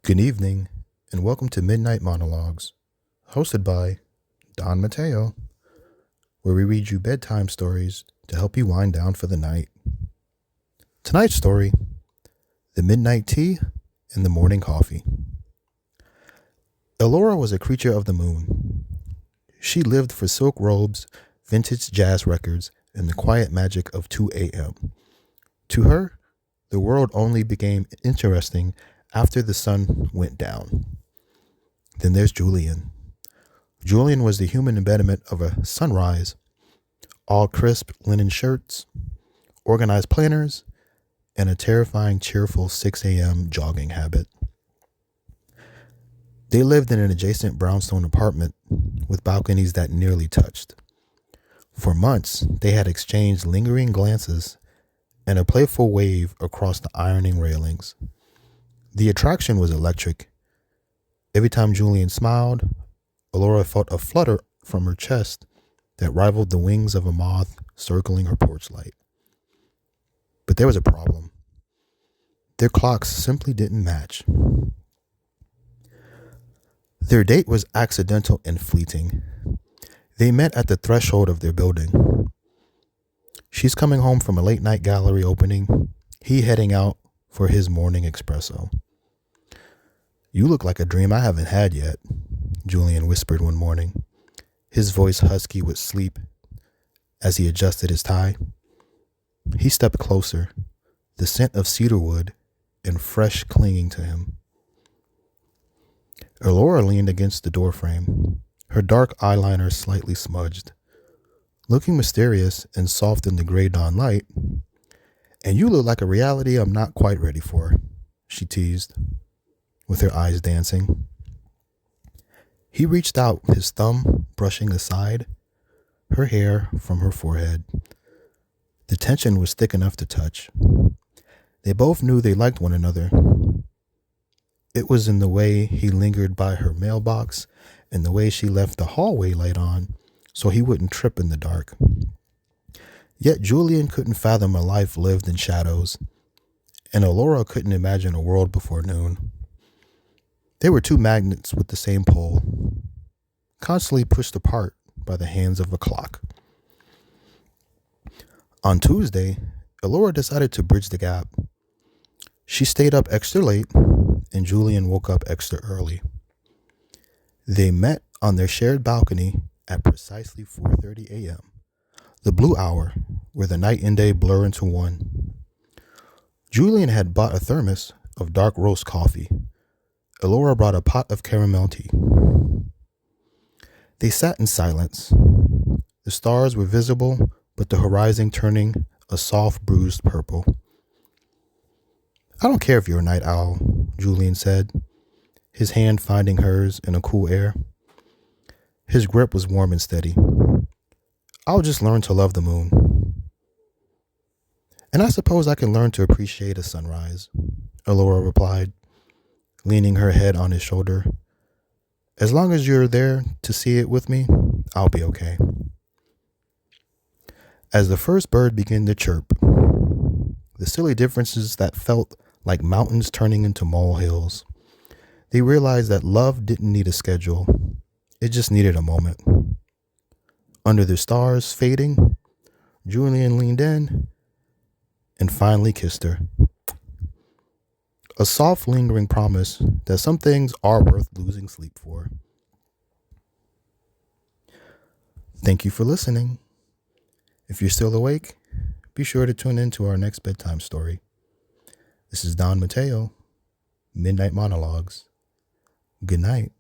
Good evening, and welcome to Midnight Monologues, hosted by Don Mateo, where we read you bedtime stories to help you wind down for the night. Tonight's story, The Midnight Tea and the Morning Coffee. Elora was a creature of the moon. She lived for silk robes, vintage jazz records, and the quiet magic of 2 a.m. To her, the world only became interesting after the sun went down. Then there's Julian. Julian was the human embodiment of a sunrise. All crisp linen shirts, organized planners, and a terrifying, cheerful 6 a.m. jogging habit. They lived in an adjacent brownstone apartment with balconies that nearly touched. For months, they had exchanged lingering glances and a playful wave across the ironing railings. The attraction was electric. Every time Julian smiled, Elora felt a flutter from her chest that rivaled the wings of a moth circling her porch light. But there was a problem. Their clocks simply didn't match. Their date was accidental and fleeting. They met at the threshold of their building. She's coming home from a late-night gallery opening, he heading out for his morning espresso. "You look like a dream I haven't had yet," Julian whispered one morning, his voice husky with sleep as he adjusted his tie. He stepped closer, the scent of cedarwood and fresh clinging to him. Elora leaned against the doorframe, her dark eyeliner slightly smudged. Looking mysterious and soft in the gray dawn light, "And you look like a reality I'm not quite ready for," she teased, with her eyes dancing. He reached out, his thumb brushing aside her hair from her forehead. The tension was thick enough to touch. They both knew they liked one another. It was in the way he lingered by her mailbox and the way she left the hallway light on so he wouldn't trip in the dark. Yet Julian couldn't fathom a life lived in shadows, and Elora couldn't imagine a world before noon. They were two magnets with the same pole, constantly pushed apart by the hands of a clock. On Tuesday, Elora decided to bridge the gap. She stayed up extra late, and Julian woke up extra early. They met on their shared balcony at precisely 4:30 a.m., the blue hour where the night and day blur into one. Julian had bought a thermos of dark roast coffee. Elora brought a pot of caramel tea. They sat in silence. The stars were visible, but the horizon turning a soft bruised purple. "I don't care if you're a night owl," Julian said, his hand finding hers in a cool air. His grip was warm and steady. "I'll just learn to love the moon. And I suppose I can learn to appreciate a sunrise," Elora replied, leaning her head on his shoulder. "As long as you're there to see it with me, I'll be okay." As the first bird began to chirp, the silly differences that felt like mountains turning into molehills, they realized that love didn't need a schedule. It just needed a moment. Under the stars fading, Julian leaned in and finally kissed her. A soft, lingering promise that some things are worth losing sleep for. Thank you for listening. If you're still awake, be sure to tune in to our next bedtime story. This is Don Mateo, Midnight Monologues. Good night.